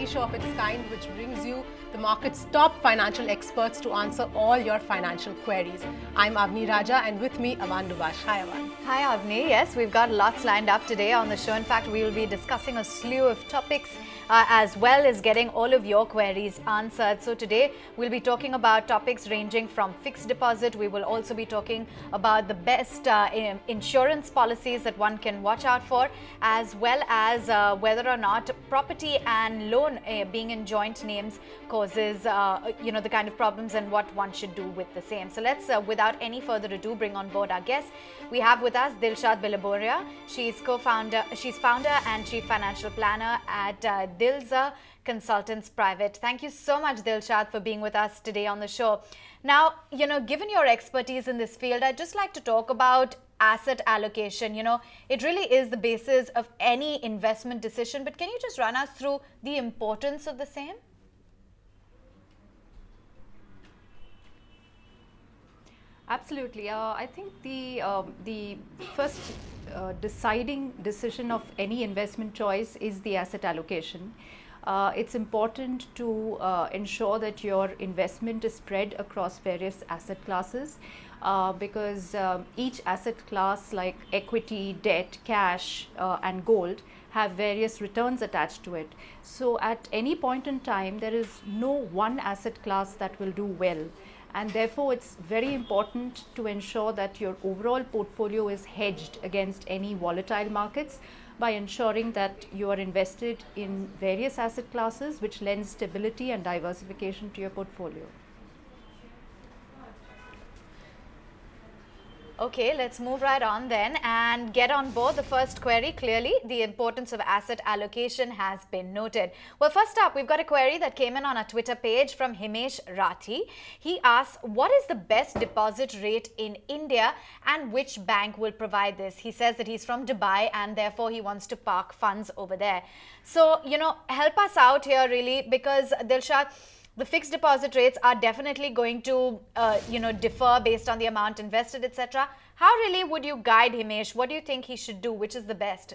show of its kind which brings you the market's top financial experts to answer all your financial queries. I'm Avni Raja and with me Avanne Dubash. Hi Avanne. Hi Avni. Yes, we've got lots lined up today on the show. In fact, we will be discussing a slew of topics as well as getting all of your queries answered. So today we'll be talking about topics ranging from fixed deposit. We will also be talking about the best insurance policies that one can watch out for, as well as whether or not property and loan being in joint names causes the kind of problems and what one should do with the same. So let's without any further ado bring on board our guests. We have with us Dilshad Bilaboria. She's founder and chief financial planner at Dilza Consultants Private. Thank you so much, Dilshad, for being with us today on the show. Now, given your expertise in this field, I'd just like to talk about asset allocation. It really is the basis of any investment decision, but can you just run us through the importance of the same? Absolutely. I think the first deciding decision of any investment choice is the asset allocation. It's important to ensure that your investment is spread across various asset classes because each asset class like equity, debt, cash and gold have various returns attached to it. So at any point in time, there is no one asset class that will do well. And therefore, it's very important to ensure that your overall portfolio is hedged against any volatile markets by ensuring that you are invested in various asset classes which lends stability and diversification to your portfolio. Okay, let's move right on then and get on board the first query. Clearly, the importance of asset allocation has been noted. Well, first up, we've got a query that came in on our Twitter page from Himesh Rathi. He asks, what is the best deposit rate in India and which bank will provide this? He says that he's from Dubai and therefore he wants to park funds over there. So, help us out here really, because Dilshad, the fixed deposit rates are definitely going to, differ based on the amount invested, etc. How really would you guide Himesh? What do you think he should do? Which is the best?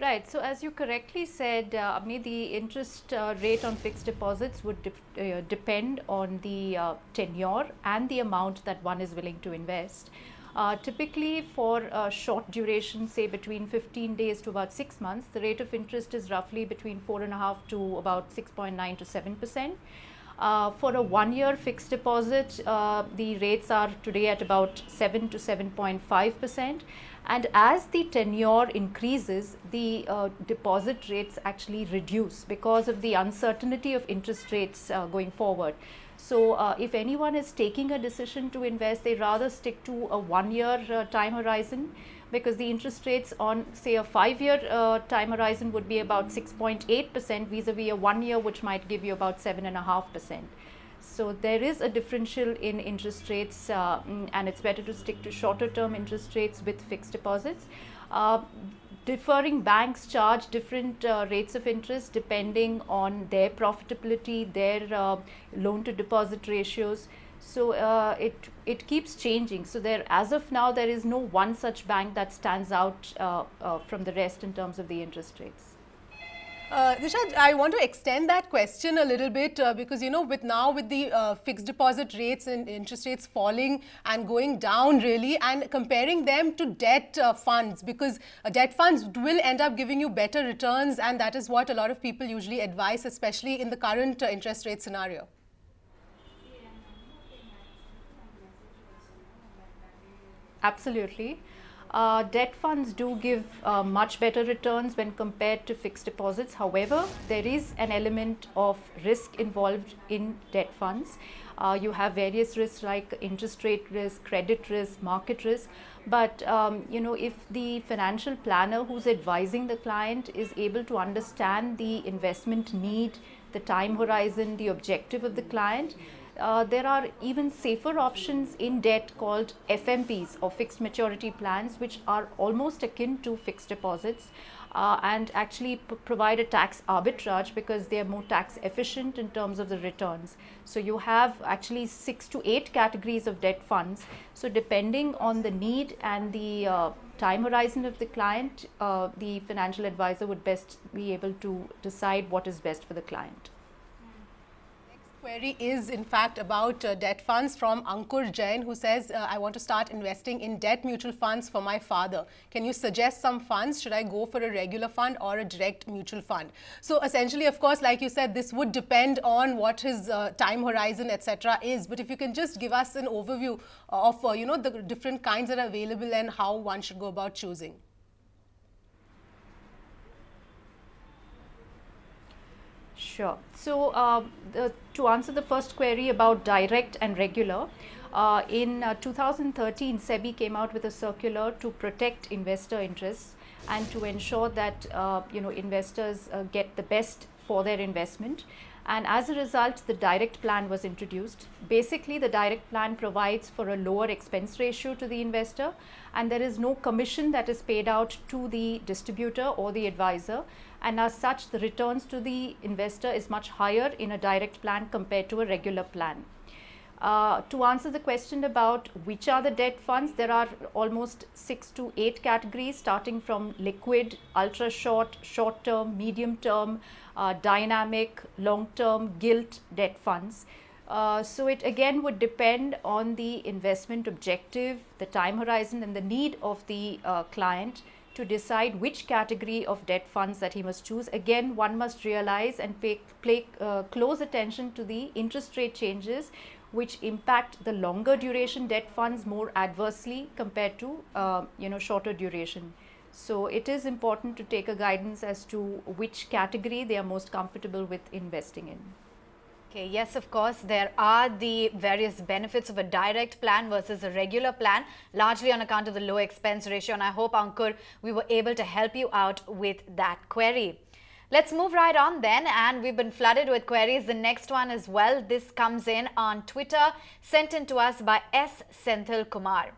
Right. So as you correctly said, Avni, the interest rate on fixed deposits would depend on the tenure and the amount that one is willing to invest. Typically for a short duration, say between 15 days to about 6 months, the rate of interest is roughly between 4.5 to about 6.9 to 7%. For a 1 year fixed deposit, the rates are today at about 7 to 7.5%. And as the tenure increases, the deposit rates actually reduce because of the uncertainty of interest rates going forward. So if anyone is taking a decision to invest, they rather stick to a 1 year time horizon, because the interest rates on say a 5 year time horizon would be about 6.8% vis-a-vis a 1 year, which might give you about 7.5%. So there is a differential in interest rates and it's better to stick to shorter term interest rates with fixed deposits. Differing banks charge different rates of interest depending on their profitability, their loan to deposit ratios. So it keeps changing. So as of now, there is no one such bank that stands out from the rest in terms of the interest rates. Dilshad, I want to extend that question a little bit because with the fixed deposit rates and interest rates falling and going down really, and comparing them to debt funds, because debt funds will end up giving you better returns, and that is what a lot of people usually advise, especially in the current interest rate scenario. Absolutely. Debt funds do give much better returns when compared to fixed deposits. However, there is an element of risk involved in debt funds. You have various risks like interest rate risk, credit risk, market risk. But if the financial planner who's advising the client is able to understand the investment need, the time horizon, the objective of the client, there are even safer options in debt called FMPs, or fixed maturity plans, which are almost akin to fixed deposits and actually provide a tax arbitrage because they are more tax efficient in terms of the returns. So you have actually 6 to 8 categories of debt funds. So depending on the need and the time horizon of the client, the financial advisor would best be able to decide what is best for the client. Query is in fact about debt funds from Ankur Jain, who says, I want to start investing in debt mutual funds for my father. Can you suggest some funds? Should I go for a regular fund or a direct mutual fund? So essentially, of course, like you said, this would depend on what his time horizon, etc. is. But if you can just give us an overview of, the different kinds that are available and how one should go about choosing. Sure. So to answer the first query about direct and regular, in 2013, SEBI came out with a circular to protect investor interests and to ensure that investors get the best for their investment. And as a result, the direct plan was introduced. Basically, the direct plan provides for a lower expense ratio to the investor, and there is no commission that is paid out to the distributor or the advisor. And as such, the returns to the investor is much higher in a direct plan compared to a regular plan. To answer the question about which are the debt funds, there are almost 6 to 8 categories, starting from liquid, ultra short, short term, medium term, dynamic, long term, gilt debt funds. So it again would depend on the investment objective, the time horizon and the need of the client to decide which category of debt funds that he must choose. Again, one must realize and pay close attention to the interest rate changes, which impact the longer duration debt funds more adversely compared to shorter duration. So it is important to take a guidance as to which category they are most comfortable with investing in. Okay, yes, of course, there are the various benefits of a direct plan versus a regular plan, largely on account of the low expense ratio. And I hope, Ankur, we were able to help you out with that query. Let's move right on then, and we've been flooded with queries. The next one as well. This comes in on Twitter, sent in to us by S. Senthil Kumar.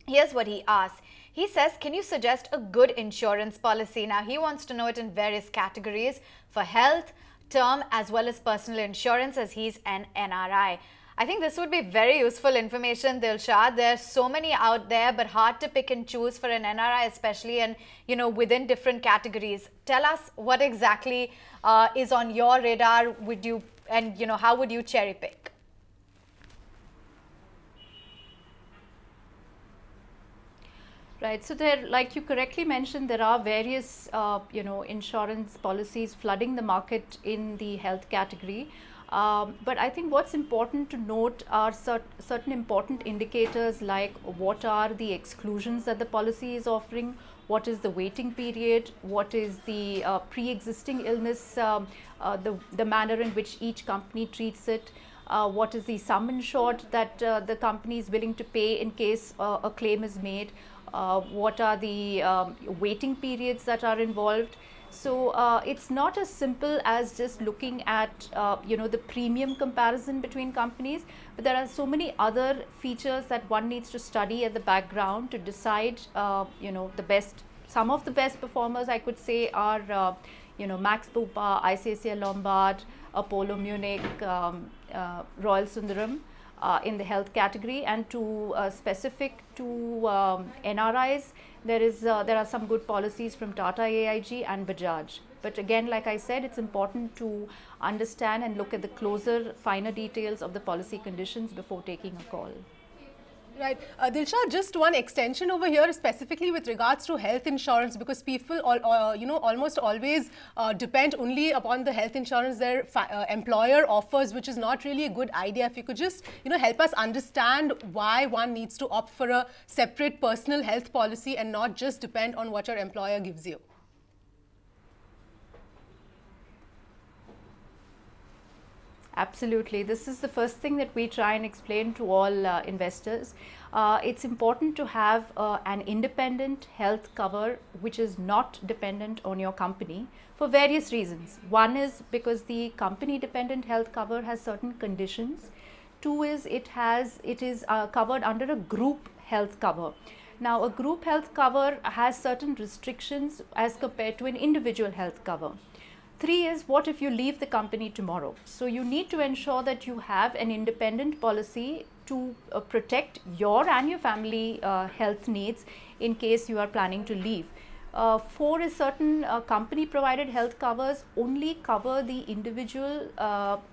Here's what he asks. He says, can you suggest a good insurance policy? Now, he wants to know it in various categories for health, term, as well as personal insurance, as he's an NRI. I think this would be very useful information, Dilshad. There's so many out there, but hard to pick and choose for an NRI, especially, and within different categories. Tell us what exactly is on your radar. How would you cherry pick? Right. So there, like you correctly mentioned, there are various, insurance policies flooding the market in the health category. But I think what's important to note are certain important indicators, like what are the exclusions that the policy is offering, what is the waiting period, what is the pre-existing illness, the manner in which each company treats it, what is the sum insured that the company is willing to pay in case a claim is made, what are the waiting periods that are involved. So it's not as simple as just looking at the premium comparison between companies, but there are so many other features that one needs to study at the background to decide the best. Some of the best performers, I could say, are Max Bupa, ICICI Lombard, Apollo Munich, Royal Sundaram in the health category. And to specific to NRIs, there are some good policies from Tata AIG and Bajaj. But again, like I said, it's important to understand and look at the closer, finer details of the policy conditions before taking a call. Right. Dilshad, just one extension over here, specifically with regards to health insurance, because people almost always depend only upon the health insurance their employer offers, which is not really a good idea. If you could just help us understand why one needs to opt for a separate personal health policy and not just depend on what your employer gives you. Absolutely. This is the first thing that we try and explain to all investors. It's important to have an independent health cover which is not dependent on your company for various reasons. One is because the company dependent health cover has certain conditions. Two is it is covered under a group health cover. Now, a group health cover has certain restrictions as compared to an individual health cover. Three is, what if you leave the company tomorrow? So you need to ensure that you have an independent policy to protect your and your family health needs in case you are planning to leave. 4 is certain company provided health covers only cover the individual,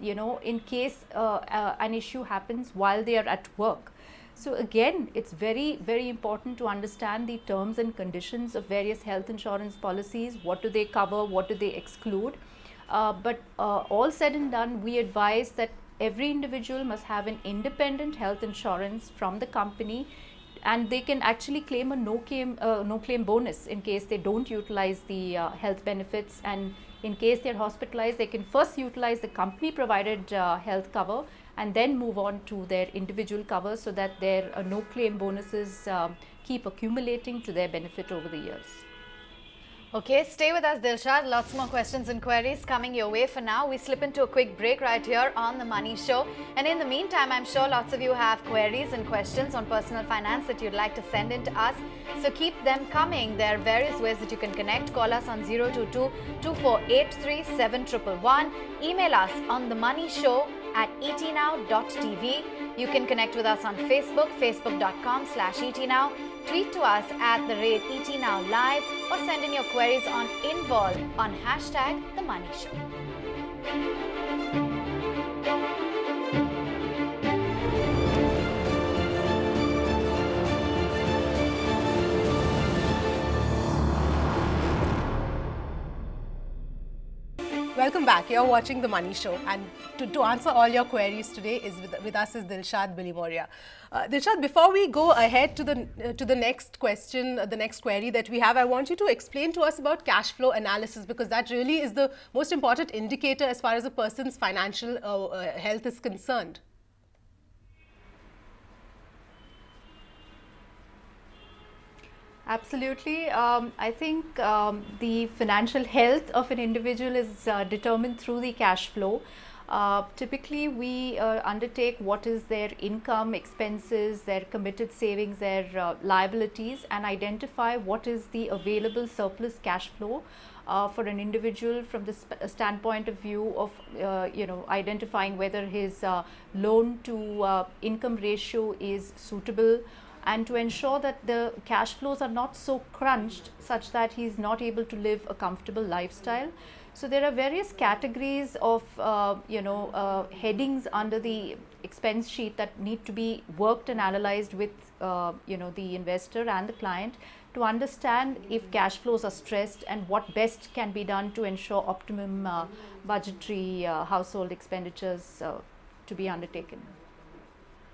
in case an issue happens while they are at work. So again, it's very, very important to understand the terms and conditions of various health insurance policies. What do they cover? What do they exclude? But all said and done, we advise that every individual must have an independent health insurance from the company, and they can actually claim a no claim bonus in case they don't utilize the health benefits, and in case they're hospitalized, they can first utilize the company provided health cover and then move on to their individual cover, so that their no claim bonuses keep accumulating to their benefit over the years. Okay, stay with us, Dilshad. Lots more questions and queries coming your way. For now, we slip into a quick break right here on The Money Show. And in the meantime, I'm sure lots of you have queries and questions on personal finance that you'd like to send in to us. So keep them coming. There are various ways that you can connect. Call us on 022-2483-7111. Email us on themoneyshow@etnow.tv. You can connect with us on Facebook, facebook.com/etnow. Tweet to us at @ETNowLive, or send in your queries on Involve on #TheMoneyShow. Welcome back. You're watching The Money Show, and to answer all your queries today is with us is Dilshad Bilimoria. Dilshad, before we go ahead to the next question, the next query that we have, I want you to explain to us about cash flow analysis, because that really is the most important indicator as far as a person's financial health is concerned. Absolutely. I think the financial health of an individual is determined through the cash flow. Typically, we undertake what is their income, expenses, their committed savings, their liabilities, and identify what is the available surplus cash flow for an individual from the standpoint of view of identifying whether his loan to income ratio is suitable, and to ensure that the cash flows are not so crunched such that he is not able to live a comfortable lifestyle. So there are various categories of headings under the expense sheet that need to be worked and analyzed with the investor and the client to understand if cash flows are stressed and what best can be done to ensure optimum budgetary household expenditures to be undertaken.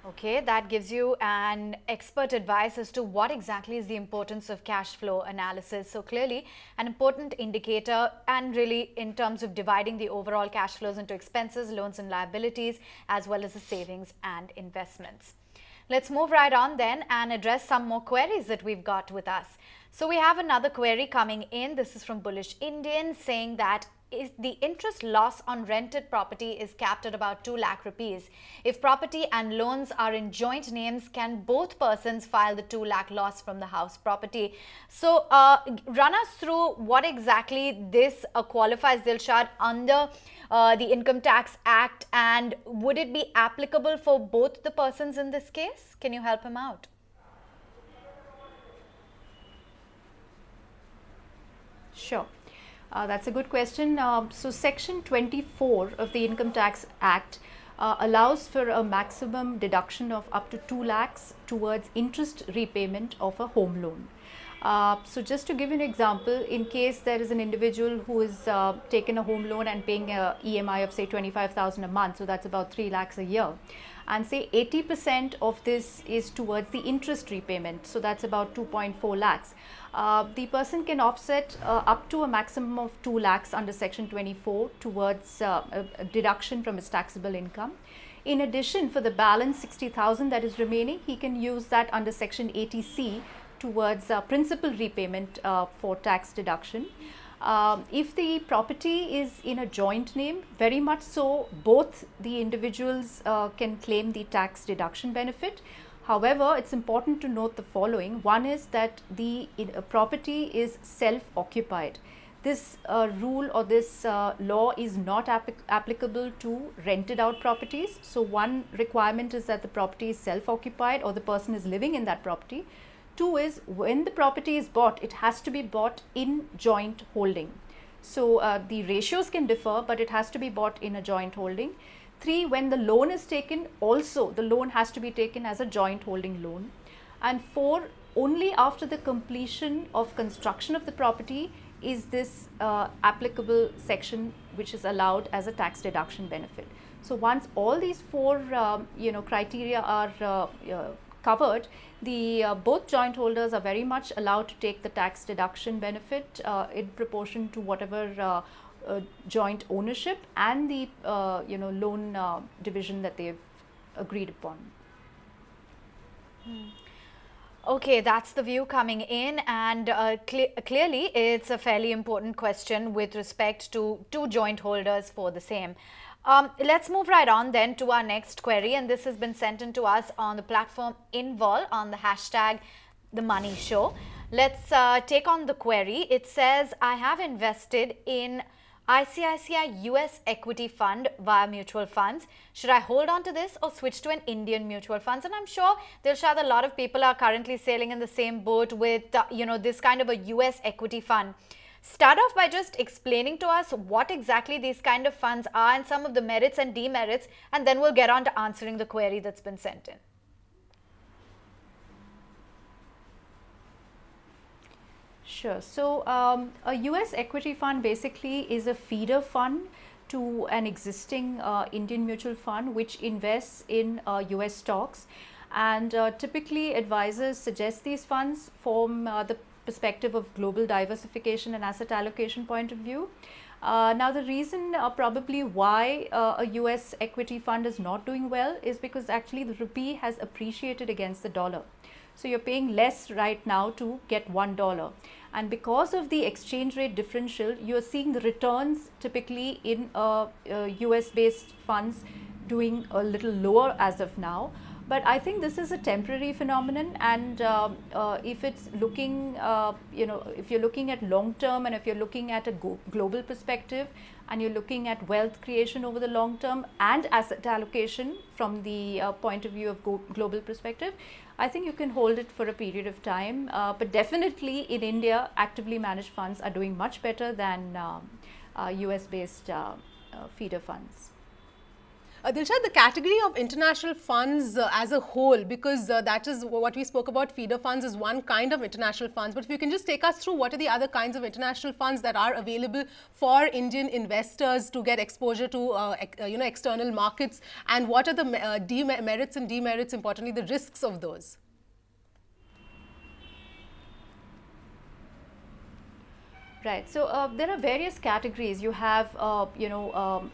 Okay, that gives you an expert advice as to what exactly is the importance of cash flow analysis. So clearly an important indicator, and really in terms of dividing the overall cash flows into expenses, loans and liabilities, as well as the savings and investments. Let's move right on then and address some more queries that we've got with us. So we have another query coming in. This is from Bullish Indian, saying that the interest loss on rented property is capped at about 2 lakh rupees. If property and loans are in joint names, can both persons file the 2 lakh loss from the house property? So run us through what exactly this qualifies, Dilshad, under the Income Tax Act, and would it be applicable for both the persons in this case? Can you help him out? Sure. That's a good question. So Section 24 of the Income Tax Act allows for a maximum deduction of up to 2 lakhs towards interest repayment of a home loan. So just to give you an example, in case there is an individual who is taken a home loan and paying a EMI of say 25,000 a month, so that's about 3 lakhs a year, and say 80% of this is towards the interest repayment, so that's about 2.4 lakhs. The person can offset up to a maximum of 2 lakhs under Section 24 towards a deduction from his taxable income. In addition, for the balance 60,000 that is remaining, he can use that under Section 80C towards principal repayment for tax deduction. If the property is in a joint name, very much so, both the individuals can claim the tax deduction benefit. However, it's important to note the following. One is that the property is self-occupied. this rule or this law is not applicable to rented out properties. So one requirement is that the property is self-occupied or the person is living in that property. Two is, when the property is bought, it has to be bought in joint holding. So the ratios can differ, but it has to be bought in a joint holding. Three, when the loan is taken, also the loan has to be taken as a joint holding loan. And four, only after the completion of construction of the property is this applicable section which is allowed as a tax deduction benefit. So once all these four criteria are covered, the both joint holders are very much allowed to take the tax deduction benefit in proportion to whatever joint ownership and the loan division that they've agreed upon. Okay, that's the view coming in, and clearly it's a fairly important question with respect to two joint holders for the same. Let's move right on then to our next query, and this has been sent in to us on the platform Invol on the hashtag #TheMoneyShow. Let's take on the query. It says, I have invested in ICICI US equity fund via mutual funds. Should I hold on to this or switch to an Indian mutual funds? And I'm sure, Dilshad, a lot of people are currently sailing in the same boat with, this kind of a US equity fund. Start off by just explaining to us what exactly these kind of funds are and some of the merits and demerits, and then we'll get on to answering the query that's been sent in. Sure. So a US equity fund basically is a feeder fund to an existing Indian mutual fund which invests in US stocks, and typically advisors suggest these funds from the perspective of global diversification and asset allocation point of view. Now the reason probably why a US equity fund is not doing well is because actually the rupee has appreciated against the dollar. So you're paying less right now to get $1. And because of the exchange rate differential, you're seeing the returns typically in US based funds doing a little lower as of now. But I think this is a temporary phenomenon, and if it's looking, if you're looking at long term, and if you're looking at a global perspective, and you're looking at wealth creation over the long term and asset allocation from the point of view of global perspective, I think you can hold it for a period of time. But definitely in India, actively managed funds are doing much better than US based feeder funds. Dilshad, the category of international funds as a whole, because that is what we spoke about, feeder funds is one kind of international funds. But if you can just take us through what are the other kinds of international funds that are available for Indian investors to get exposure to external markets, and what are the merits and demerits, importantly the risks of those? Right. So there are various categories. You have,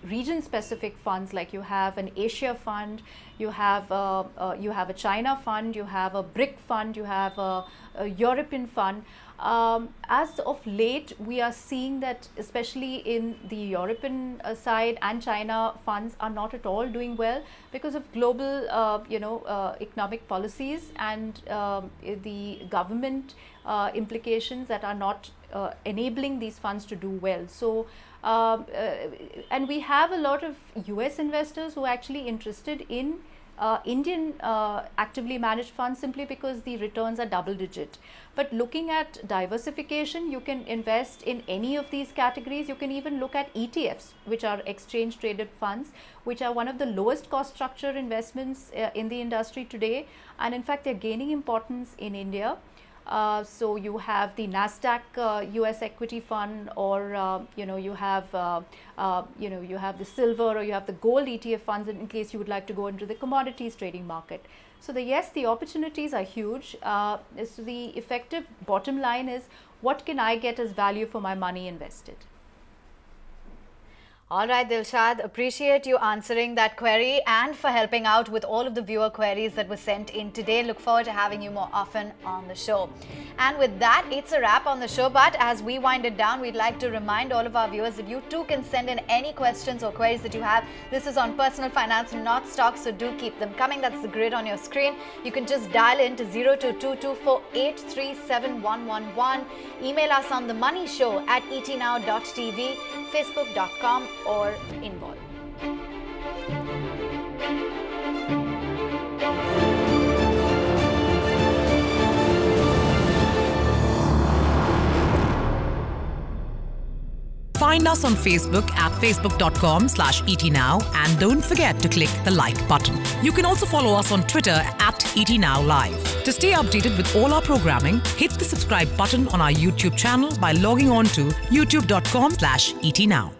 region-specific funds, like you have an Asia fund, you have a China fund, you have a BRIC fund, you have a European fund. As of late, we are seeing that especially in the European side and China funds are not at all doing well because of global, economic policies and the government implications that are not enabling these funds to do well. So, and we have a lot of US investors who are actually interested in Indian actively managed funds simply because the returns are double digit. But looking at diversification, you can invest in any of these categories. You can even look at ETFs, which are exchange traded funds, which are one of the lowest cost structure investments in the industry today. And in fact, they're gaining importance in India. So you have the NASDAQ US equity fund, or you have the silver or you have the gold ETF funds in case you would like to go into the commodities trading market. So the opportunities are huge. So the effective bottom line is, what can I get as value for my money invested? All right, Dilshad, appreciate you answering that query and for helping out with all of the viewer queries that were sent in today. Look forward to having you more often on the show. And with that, it's a wrap on the show. But as we wind it down, we'd like to remind all of our viewers that you too can send in any questions or queries that you have. This is on personal finance, not stocks, so do keep them coming. That's the grid on your screen. You can just dial in to 0222483711. Email us on themoneyshow@etnow.tv, facebook.com or involve. Find us on Facebook at facebook.com/etnow and don't forget to click the like button. You can also follow us on Twitter at @etnowlive. To stay updated with all our programming, hit the subscribe button on our YouTube channel by logging on to youtube.com/etnow.